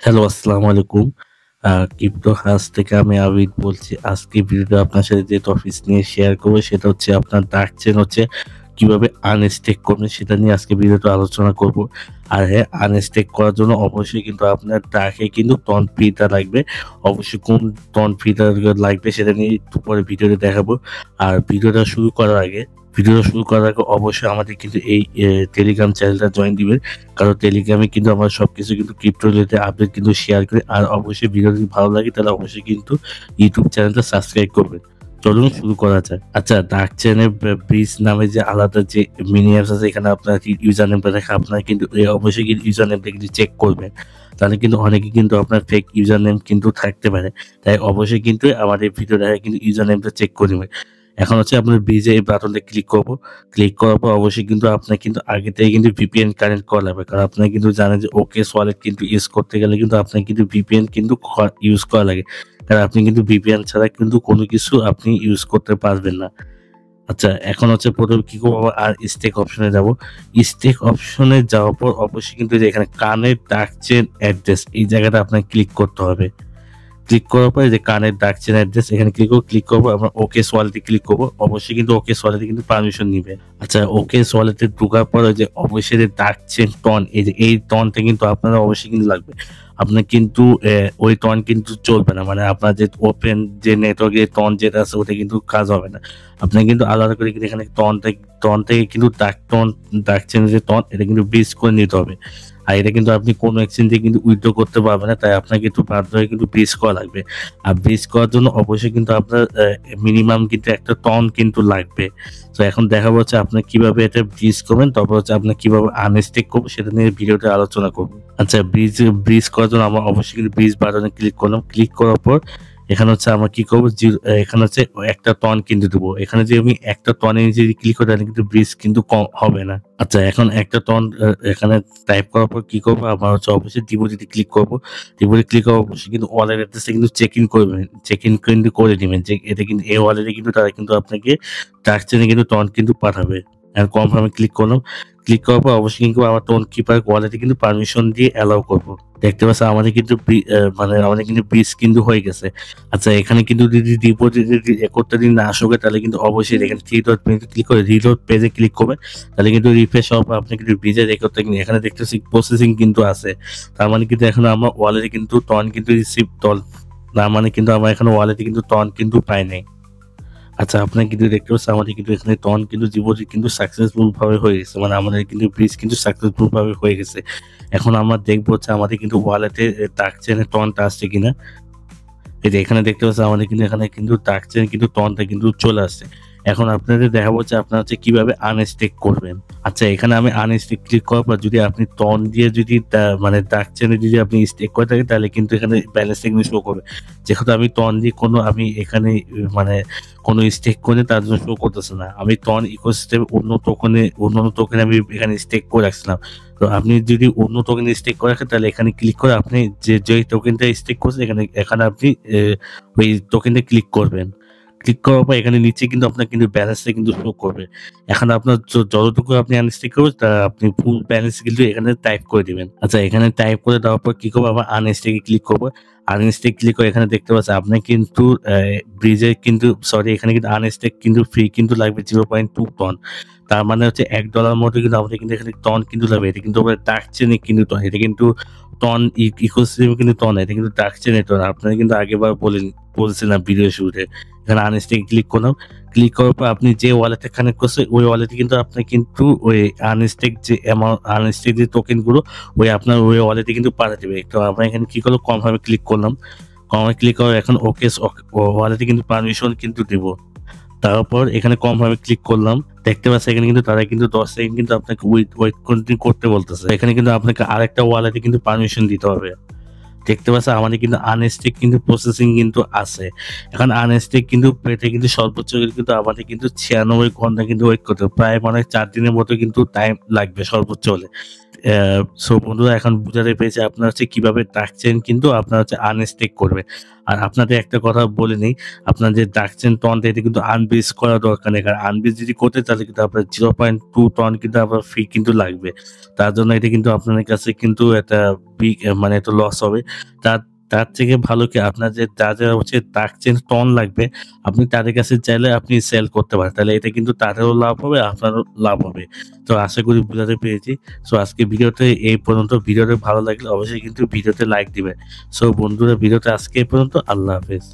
Hello, আসসালামু আলাইকুম। Crypto house থেকে আমি আবিদ বলছি। আজকে ভিডিওটা আপনার সাথে যে টপিকস নিয়ে শেয়ার করব সেটা হচ্ছে আপনার ডার্ক চেইন হচ্ছে কিভাবে আনস্টেক করবেন সেটা নিয়ে আজকে ভিডিওতে আলোচনা করব। আর হ্যাঁ, আনস্টেক করার জন্য অবশ্যই কিন্তু আপনার ডার্কে কিন্তু টন ফিটা লাগবে। অবশ্যই কোন টন ফিটা লাগবে সেটা নিয়ে একটু পরে ভিডিওতে দেখাবো। আর ভিডিওটা শুরু করার আগে অবশ্যই আমাদের কিন্তু এই টেলিগ্রাম চ্যানেলটা জয়েন দিবেন। কারণ টেলিগ্রামে কিন্তু আমরা সবকিছু কিন্তু ক্রিপ্টো রিলেটেড আপডেট কিন্তু শেয়ার করি। আর অবশ্যই ভিডিও যদি ভালো লাগে তাহলে অবশ্যই কিন্তু ইউটিউব চ্যানেলটা সাবস্ক্রাইব করবেন। চলুন শুরু করা যাক। আচ্ছা, ডার্ক চেইনের ব্রিজ নামে যে আলাদা যে মিনি অ্যাপস আছে এখানে আপনার ইউজার নেমটা দেখে আপনারা কিন্তু অবশ্যই কিন্তু ইউজার নেমটা কিন্তু চেক করবেন। তাহলে কিন্তু অনেকে কিন্তু আপনার ফেক ইউজার নেম কিন্তু থাকতে পারে। তাই অবশ্যই কিন্তু আমাদের ভিডিও দেখে কিন্তু ইউজার নেমটা চেক করে নেবেন। এখন হচ্ছে আপনার ব্রিজে এই বাটনটা ক্লিক করব। ক্লিক করার পর অবশ্যই কিন্তু আপনার কিন্তু আগে থেকে কিন্তু VPN কানেক্ট করা লাগবে। কারণ আপনারা কিন্তু জানেন যে ওকেস ওয়ালেট কিন্তু ইউজ করতে গেলে কিন্তু আপনার কিন্তু VPN কিন্তু ইউজ করা লাগে। কারণ আপনি কিন্তু VPN ছাড়া কিন্তু কোনো কিছু আপনি ইউজ করতে পারবেন না। আচ্ছা, এখন হচ্ছে ১ম কি করব আর স্টেক অপশনে যাব। স্টেক অপশনে যাওয়ার পর অবশ্যই কিন্তু এই যে এখানে কানেক্ট ডার্ক চেইন অ্যাড্রেস এই জায়গাটা আপনাকে ক্লিক করতে হবে। ক্লিক করার পরে যে কানের ডার্ক চেইন অ্যাড্রেস এখানে ক্লিক করব। আমরা ওকেস ওয়ালেটে ক্লিক করব। অবশ্যই কিন্তু ওকেস ওয়ালেটে কিন্তু পারমিশন নিবে। আচ্ছা, ওকেস ওয়ালেটে ঢোকার পর ওই যে অবশ্যই যে ডার্ক চেইন টন এই টনটা কিন্তু আপনারা অবশ্যই কিন্তু লাগবে। আপনার কিন্তু ওই টন কিন্তু চলবে না। মানে আপনার যে ওপেন যে নেটওয়ার্কে টন যেটা আছে ওটা কিন্তু কাজ হবে না। আপনার কিন্তু আলাদা করে কিন্তু এখানে টন থেকে কিন্তু ডার্ক চেইনের যে টন এটা কিন্তু ব্রিজ করে নিতে হবে। আর এটা কিন্তু আপনি কোনো এক্সচেঞ্জ থেকে কিন্তু উইথড্র করতে পারবেন না। তাই আপনাকে একটু বাধ্য হয়ে কিন্তু ব্রিজ করা লাগবে। আর ব্রিজ করার জন্য অবশ্যই কিন্তু আপনার মিনিমাম কিন্তু একটা টন কিন্তু লাগবে। তো এখন দেখাবো হচ্ছে আপনার কিভাবে এটা ব্রিজ করবেন, তারপর হচ্ছে আপনার কিভাবে আনস্টেক করবেন সেটা নিয়ে ভিডিওতে আলোচনা করব। আচ্ছা, ব্রিজ করার জন্য আমরা অবশ্যই কিন্তু ব্রিজ বাটনে ক্লিক করলাম। ক্লিক করার পর এখানে হচ্ছে আমরা কি করব এখানে হচ্ছে একটা টন কিন্তু দেবো। এখানে যে আমি একটা টনের নিচে যদি ক্লিক করি তাহলে কিন্তু ব্রিজ কিন্তু কম হবে না। আচ্ছা, এখন একটা টন এখানে টাইপ করার পর কি করবো আমরা হচ্ছে অবশ্যই ডিপোজিটে ক্লিক করবো। ডিপোজিট ক্লিক করার অবশ্যই কিন্তু ওয়ালেট অ্যাড্রেসটা কিন্তু চেক ইন করবেন। চেক ইন কিন্তু করে নিবেন যে এটা কিন্তু এই ওয়ালেটে কিন্তু তারা কিন্তু আপনাকে ডার্ক চেইনে কিন্তু টন কিন্তু পাঠাবে। এখন কনফার্মে ক্লিক করলাম। ক্লিক করার পর অবশ্যই কিন্তু আমার টোন কিপার ওয়ালেটে কিন্তু পারমিশন দিয়ে অ্যালাউ করবো। দেখতে পাচ্ছেন আমাদের কিন্তু মানে আমাদের কিন্তু ব্রিজ কিন্তু হয়ে গেছে। আচ্ছা, এখানে কিন্তু যদি ডিপোজিট করতে দিন না আসে তাহলে কিন্তু অবশ্যই এখানে থ্রি ডট মেনুতে ক্লিক করে রিলোড পেজে ক্লিক করবেন। তাহলে কিন্তু রিফ্রেশ হওয়ার পর আপনি কিন্তু ব্রিজে রেকর্ড থেকে এখানে দেখতেছি প্রসেসিং কিন্তু আছে। তার মানে কিন্তু এখন আমার ওয়ালেটে কিন্তু টন কিন্তু রিসিভ তার মানে কিন্তু আমার এখানে ওয়ালেটে কিন্তু টন কিন্তু পাই নাই। আচ্ছা, আপনারা কিন্তু দেখতে পাচ্ছেন আমাদের কিন্তু এখানে টন কিন্তু ডিপোজিট কিন্তু সাকসেসফুল ভাবে হয়ে গেছে। মানে আমাদের কিন্তু ব্রিজ কিন্তু সাকসেসফুল ভাবে হয়ে গেছে। এখন আমরা দেখবো হচ্ছে আমাদের কিন্তু ওয়ালেটে ডার্ক চেইনের টনটা আসছে কিনা। এই যে এখানে দেখতে পাচ্ছেন আমাদের কিন্তু এখানে কিন্তু ডার্ক চেইন কিন্তু টনটা কিন্তু চলে আসছে। এখন আপনাদের দেখাবো যে আপনারা হচ্ছে কিভাবে আনস্টেক করবেন। আচ্ছা, এখানে আমি আনস্টেক ক্লিক করার পর যদি আপনি টন দিয়ে যদি মানে ডার্ক চেইনে যদি আপনি স্টেক করে থাকেন তাহলে কিন্তু এখানে ব্যালেন্সটা কিন্তু শো করবে। যেহেতু আমি টন দিয়ে আমি এখানে মানে কোনো স্টেক করে তার জন্য শো করতেছে না। আমি টন ইকোসিস্টেম অন্য টোকেনে আমি এখানে স্টেক করে রাখছিলাম। তো আপনি যদি অন্য টোকেনে স্টেক করে রাখেন তাহলে এখানে ক্লিক করে আপনি যে টোকেনটা স্টেক করছেন এখানে আপনি ওই টোকেনটা ক্লিক করবেন। ক্লিক করার পর এখানে নিচে কিন্তু আপনার কিন্তু ব্যালেন্সটা কিন্তু শো করবে। এখন আপনার যতটুকু আপনি আনস্টেক করবেন আপনি ফুল ব্যালেন্স কিন্তু এখানে টাইপ করে দিবেন। আচ্ছা, এখানে টাইপ করে দেওয়ার পর কি করবো আবার আনস্টেকে ক্লিক করবো। আনস্টেক ক্লিক করে এখানে দেখতে পাচ্ছেন আপনার কিন্তু ব্রিজে কিন্তু এখানে কিন্তু আনস্টেক কিন্তু ফ্রি কিন্তু লাগবে 0.2 টন। তার মানে হচ্ছে $1 মতো কিন্তু আমাদের কিন্তু এখানে টন কিন্তু লাগবে। এটা কিন্তু আবার ডার্ক চেইনে কিন্তু টন। এটা কিন্তু টন ইকোসিস্টেমে কিন্তু টন না। এটা কিন্তু ডার্ক চেইনে টন। আপনারা কিন্তু আগেরবার বলছিলাম ভিডিও শুরুতে। এখানে আনস্টেক ক্লিক করলাম। ক্লিক করার পর আপনি যে ওয়ালেটে কানেক্ট করছেন ওই ওয়ালেটে কিন্তু আপনি কিন্তু ওই আনস্টেক যে টোকেন গুলো আপনার ওই ওয়ালেটে কিন্তু পাঠিয়ে দিবে। তো আমরা এখানে কি করলাম কনফার্মে ক্লিক করলাম। কনফার্মে ক্লিক করে এখন ওয়ালেটে কিন্তু পারমিশন কিন্তু দিব। তারপর এখানে কনফার্মে ক্লিক করলাম। দেখতে পাচ্ছেন এখানে কিন্তু তারা কিন্তু 10 সেকেন্ড কিন্তু আপনাকে ওয়েট কন্টিনিউ করতে বলতেছে। এখানে কিন্তু আপনাকে আরেকটা ওয়ালেটে কিন্তু পারমিশন দিতে হবে। দেখতে পাচ্ছেন আমাদের কিন্তু আনস্টেক কিন্তু প্রসেসিং কিন্তু আছে। এখন আনস্টেক কিন্তু পেতে কিন্তু সর্বোচ্চ কিন্তু আমাদের কিন্তু 96 ঘন্টা কিন্তু ওয়েট করতে হবে। প্রায় মানে 4 দিনের মতো কিন্তু টাইম লাগবে সর্বোচ্চ হলে। সো বন্ধুরা এখন বুঝাতে পেরেছি আপনারা হচ্ছে কিভাবে ডার্ক চেইন কিন্তু আপনারা হচ্ছে আনস্টেক করবে। আর আপনাদের একটা কথা বলে নেই, আপনার যে ডার্ক চেইন টনটা এটা কিন্তু আনবেস করা দরকার নেই। কারণ আনবেস যদি করতে তাহলে কিন্তু আপনার 0.2 টন কিন্তু আপনার ফি কিন্তু লাগবে। তার জন্য এটা কিন্তু আপনাদের কাছে কিন্তু একটা মানে একটা লস হবে। তার তার থেকে ভালো কি আপনার যে যারা হচ্ছে ডার্ক চেইন টন লাগবে, আপনি তাদের কাছে চাইলে আপনি সেল করতে পারেন। তাহলে এটা কিন্তু তাদেরও লাভ হবে, আপনারও লাভ হবে। তো আশা করি বুঝাতে পেরেছি। সো আজকে ভিডিওতে এই পর্যন্ত। ভিডিওটা ভালো লাগলে অবশ্যই কিন্তু ভিডিওতে লাইক দিবেন। সো বন্ধুরা ভিডিওটা আজকে এই পর্যন্ত। আল্লাহ হাফেজ।